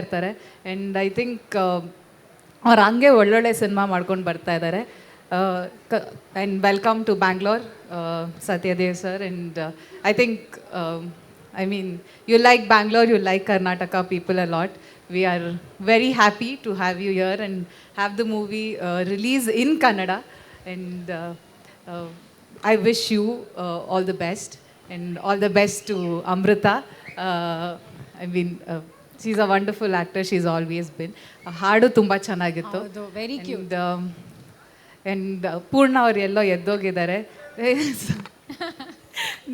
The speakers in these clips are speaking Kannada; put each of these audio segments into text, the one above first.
ಇರ್ತಾರೆ. ಆ್ಯಂಡ್ ಐ ಥಿಂಕ್ ಅವ್ರು ಹಂಗೆ ಒಳ್ಳೊಳ್ಳೆ ಸಿನಿಮಾ ಮಾಡ್ಕೊಂಡು ಬರ್ತಾ ಇದ್ದಾರೆ. And welcome to Bangalore Satyadev sir. And I think I mean, you like Bangalore, you like Karnataka people a lot. We are very happy to have you here and have the movie release in Kannada. And I wish you all the best and all the best to Amrita. I mean, she's a wonderful actor. She's always been. ಹಾಡು ತುಂಬ ಚೆನ್ನಾಗಿತ್ತು. Very cute. ಆ್ಯಂಡ್ ಪೂರ್ಣ ಅವ್ರು ಎಲ್ಲೋ ಎದ್ದೋಗಿದ್ದಾರೆ.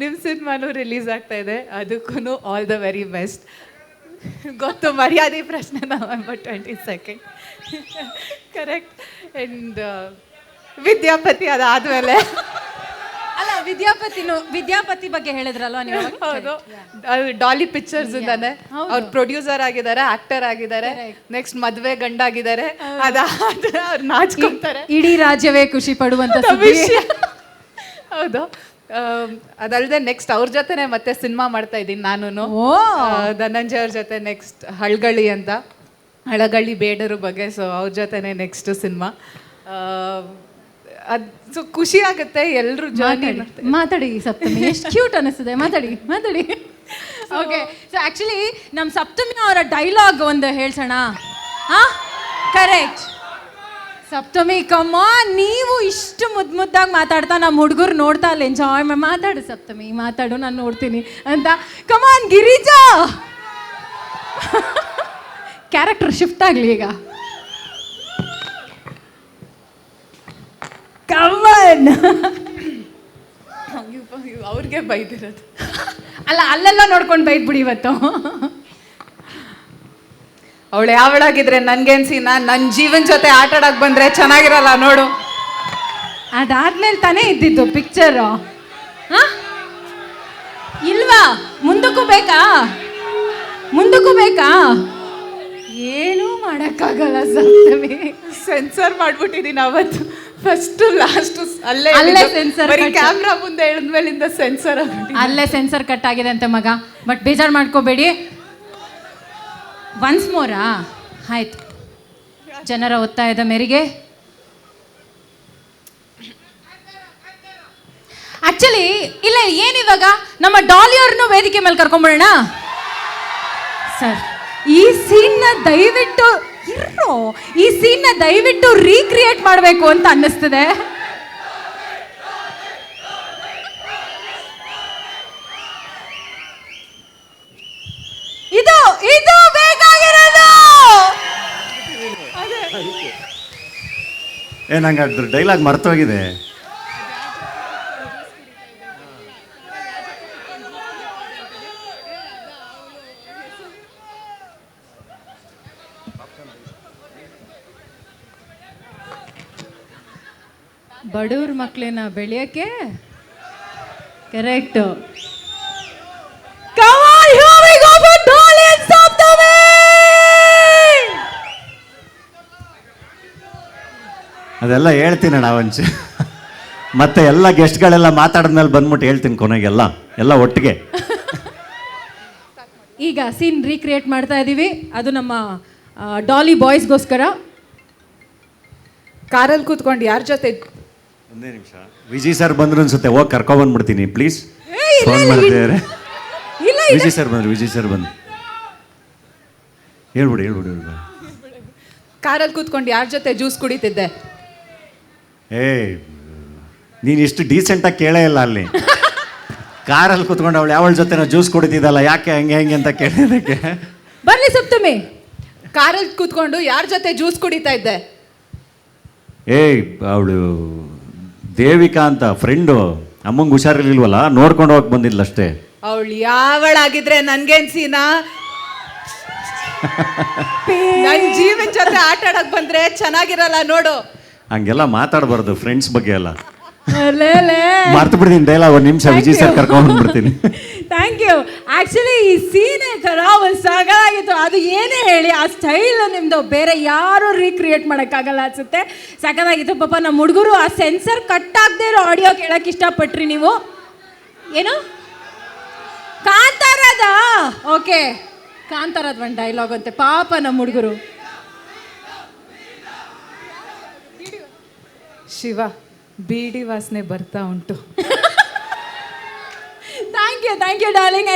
ನಿಮ್ಮ ಸಿನಿಮಾನು ರಿಲೀಸ್ ಆಗ್ತಾ ಇದೆ, ಅದಕ್ಕೂ ಆಲ್ ದ ವೆರಿ ಬೆಸ್ಟ್. ಗೊತ್ತು ಮರ್ಯಾದೆ ಪ್ರಶ್ನೆ ನವೆಂಬರ್ 22 ಕರೆಕ್ಟ್. ಆ್ಯಂಡ್ ವಿದ್ಯಾಪತಿ ಅದಾದಮೇಲೆ ಅಲ್ಲ, ವಿದ್ಯಾಪತಿ ಬಗ್ಗೆ ಹೇಳಿದ್ರಲ್ವ ನೀವು? ಹೌದು, ಅದು ಡಾಲಿ ಪಿಕ್ಚರ್ಸ್ ಇಂದಾನೆ ಅವ್ರು ಪ್ರೊಡ್ಯೂಸರ್ ಆಗಿದ್ದಾರೆ, ಆಕ್ಟರ್ ಆಗಿದ್ದಾರೆ, ನೆಕ್ಸ್ಟ್ ಮದುವೆ ಗಂಡಾಗಿದ್ದಾರೆ. ಅದಾದ್ರೆ ಅವ್ರು ನಾಚ್ಕೊಂತಾರೆ, ಇಡೀ ರಾಜ್ಯವೇ ಖುಷಿ ಪಡುವಂತ ವಿಷಯ. ಹೌದು, ಅದಲ್ಲದೆ ನೆಕ್ಸ್ಟ್ ಅವ್ರ ಜೊತೆನೆ ಮತ್ತೆ ಸಿನಿಮಾ ಮಾಡ್ತಾ ಇದ್ದೀನಿ ನಾನು, ಧನಂಜಯ ಅವ್ರ ಜೊತೆ. ನೆಕ್ಸ್ಟ್ ಹಳಗಳಿ ಅಂತ, ಹಳಗಳಿ ಬೇಡರ ಬಗ್ಗೆ. ಸೊ ಅವ್ರ ಜೊತೆನೆ ನೆಕ್ಸ್ಟ್ ಸಿನಿಮಾ. ಅದು ಸೊ ಖುಷಿ ಆಗುತ್ತೆ ಎಲ್ಲರೂ ಜರ್ನಿ. ಮಾತಾಡಿ ಸಪ್ತಮಿ, ಎಷ್ಟು ಕ್ಯೂಟ್ ಅನಿಸ್ತದೆ. ಮಾತಾಡಿ. ಓಕೆ, ಸೊ ಆ್ಯಕ್ಚುಲಿ ನಮ್ಮ ಸಪ್ತಮಿ ಅವರ ಡೈಲಾಗ್ ಒಂದು ಹೇಳ್ಸೋಣ. ಹಾಂ, ಕರೆಕ್ಟ್. ಸಪ್ತಮಿ, ಕಮಾನ್, ನೀವು ಇಷ್ಟು ಮುದ್ದಾಗಿ ಮಾತಾಡ್ತಾ ನಮ್ಮ ಹುಡುಗರು ನೋಡ್ತಾ ಅಲ್ಲಿ ಎಂಜಾಯ್ ಮಾತಾಡು ಸಪ್ತಮಿ, ಮಾತಾಡು, ನಾನು ನೋಡ್ತೀನಿ ಅಂತ. ಕಮಾನ್ ಗಿರಿಜಾ, ಕ್ಯಾರೆಕ್ಟರ್ ಶಿಫ್ಟ್ ಆಗಲಿ ಈಗ. ಕಮಾನ್. ಅವ್ರಿಗೆ ಬೈದಿರೋದು ಅಲ್ಲ, ಅಲ್ಲೆಲ್ಲ ನೋಡ್ಕೊಂಡು ಬೈದ್ಬಿಡಿ ಇವತ್ತು. ಅವಳು ಯಾವಳಾಗಿದ್ರೆ ನನ್ಗೇನ್ಸಿ, ನನ್ನ ಜೀವನ ಜೊತೆ ಆಟ ಆಡಕ್ ಬಂದ್ರೆ ಚೆನ್ನಾಗಿರಲ್ಲ ನೋಡು. ಅದಾದ್ಮೇಲೆ ತಾನೇ ಇದ್ದಿದ್ದು ಪಿಕ್ಚರು. ಇಲ್ವಾ? ಮುಂದಕ್ಕೂ ಬೇಕಾ? ಏನೂ ಮಾಡೋಕ್ಕಾಗಲ್ಲ ಸಪ್ತಮಿ. ಸೆನ್ಸರ್ ಮಾಡ್ಬಿಟ್ಟಿದ್ದೀನಿ ಅವತ್ತು, ಫಸ್ಟ್ ಲಾಸ್ಟ್ ಅಲ್ಲೇ ಸೆನ್ಸರ್. ಕ್ಯಾಮ್ರಾ ಮುಂದೆ ಹೇಳಿದ್ಮೇಲಿಂದ ಸೆನ್ಸರ್ ಅಲ್ಲೇ ಸೆನ್ಸರ್ ಕಟ್ ಆಗಿದೆ ಅಂತೆ ಮಗ. ಬಟ್ ಬೇಜಾರು ಮಾಡ್ಕೋಬೇಡಿ, ಒನ್ಸ್ ಮೋರಾ ಆಯ್ತು. ಜನರ ಒತ್ತಾಯದ ಮೇರೆಗೆ ಆಕ್ಚುಲಿ ಇಲ್ಲ, ಏನಿವಾಗ ನಮ್ಮ ಡಾಲಿಯವ್ರನ್ನು ವೇದಿಕೆ ಮೇಲೆ ಕರ್ಕೊಂಡ್ಬಿಡೋಣ ಸರ್. ಈ ಸೀನ್ನ ದಯವಿಟ್ಟು ರೀಕ್ರಿಯೇಟ್ ಮಾಡಬೇಕು ಅಂತ ಅನ್ನಿಸ್ತದೆ. ಇದು ಬೇಕಾಗಿರೋದು. ನಂಗೆ ಅದ್ರ ಡೈಲಾಗ್ ಮರ್ತೋಗಿದೆ. ಬಡವ್ರ ಮಕ್ಕಳನ್ನ ಬೆಳೆಯೋಕ್ಕೆ ಕರೆಕ್ಟು. ಅದೆಲ್ಲ ಹೇಳ್ತೀನಿ ನಾವಂಚು, ಮತ್ತೆ ಎಲ್ಲ ಗೆಸ್ಟ್ಗಳೆಲ್ಲ ಮಾತಾಡಿದ್ಮೇಲೆ ಬಂದ್ಬಿಟ್ಟು ಹೇಳ್ತೀನಿ ಕೊನೆಗೆಲ್ಲ ಎಲ್ಲ ಒಟ್ಟಿಗೆ. ಈಗ ಸೀನ್ ರೀಕ್ರಿಯೇಟ್ ಮಾಡ್ತಾ ಇದ್ದೀವಿ, ಅದು ನಮ್ಮ ಡಾಲಿ ಬಾಯ್ಸ್ಗೋಸ್ಕರ. ಕಾರಲ್ಲಿ ಕೂತ್ಕೊಂಡು ಯಾರ ಜೊತೆ? ಒಂದೇ ನಿಮಿಷ, ವಿಜಯ್ ಸರ್ ಬಂದ್ರು ಅನ್ಸುತ್ತೆ, ಹೋಗಿ ಕರ್ಕೊಬಂದ್ಬಿಡ್ತೀನಿ ಪ್ಲೀಸ್. ಫೋನ್ ಮಾಡ್ತಿದ್ದಾರೆ. ವಿಜಯ್ ಸರ್ ಬಂದ್ರು ಹೇಳ್ಬಿಡಿ. ಕಾರಲ್ಲಿ ಕೂತ್ಕೊಂಡು ಯಾರ ಜೊತೆ ಜ್ಯೂಸ್ ಕುಡಿತಿದ್ದೆ? ನೀನು ಇಷ್ಟು ಡೀಸೆಂಟಾಗಿ ಕೇಳೇ ಇಲ್ಲ. ಅಲ್ಲಿ ಕಾರಲ್ಲಿ ಕೂತ್ಕೊಂಡು ಅವಳು ಯಾವಳ ಜೊತೆ ಜ್ಯೂಸ್ ಕುಡಿತಿದ್ದಲ್ಲ, ಯಾಕೆ ಹೆಂಗೆ ಅಂತ ಕೇಳಿದಕ್ಕೆ. ಬನ್ನಿ ಸಪ್ತಮಿ, ಕಾರಲ್ಲಿ ಕೂತ್ಕೊಂಡು ಯಾರ ಜೊತೆ ಜ್ಯೂಸ್ ಕುಡಿತಾ ಇದ್ದೆ? ಅವಳು ದೇವಿಕಾ ಅಂತ ಫ್ರೆಂಡು, ಅಮ್ಮಂಗೆ ಹುಷಾರಿರ್ಲಿಲ್ವಲ್ಲ, ನೋಡ್ಕೊಂಡು ಹೋಗಕ್ಕೆ ಬಂದಿದ್ಲ ಅಷ್ಟೇ. ಅವಳು ಯಾವಳಾಗಿದ್ರೆ ನನ್ಗೇನ್ಸಿನಾ? ನನ್ನ ಜೀವನ ಜೊತೆ ಆಟ ಆಡಕ್ ಬಂದ್ರೆ ಚೆನ್ನಾಗಿರಲ್ಲ ನೋಡು. ಹಂಗೆಲ್ಲ ಮಾತಾಡಬಾರ್ದು ಫ್ರೆಂಡ್ಸ್ ಬಗ್ಗೆ ಎಲ್ಲ. ಮರ್ತು ಬಿಡ್ತೀನಿ ಡೈಲಾಗ್. ಒಂದು ನಿಮಿಷ, ವಿಜಯ್ ಸರ್ ಕರ್ಕೊಂಡ್ಬಿಡ್ತೀನಿ. Thank you. ಆ್ಯಕ್ಚುಲಿ ಈ ಸೀನೇ ಸಾಕಾಗಿತ್ತು. ಅದು ಏನೇ ಹೇಳಿ, ಆ ಸ್ಟೈಲ್ ನಿಮ್ಮದು ಬೇರೆ ಯಾರೂ ರೀಕ್ರಿಯೇಟ್ ಮಾಡೋಕ್ಕಾಗಲ್ಲ ಅನಿಸುತ್ತೆ. ಸಾಕಾಗಿತ್ತು. ಪಾಪ ನಮ್ಮ ಹುಡುಗರು ಆ ಸೆನ್ಸರ್ ಕಟ್ ಆಗದೆ ಇರೋ ಆಡಿಯೋ ಕೇಳೋಕ್ಕೆ ಇಷ್ಟಪಟ್ರಿ ನೀವು. ಏನು ಕಾಂತಾರದ? ಓಕೆ, ಕಾಂತಾರದ್ ಒಂದು ಡೈಲಾಗ್ ಅಂತೆ ಪಾಪ ನಮ್ಮ ಹುಡುಗರು. ಶಿವ ಬೀಡಿ ವಾಸನೆ ಬರ್ತಾ ಉಂಟು. Thank you darling.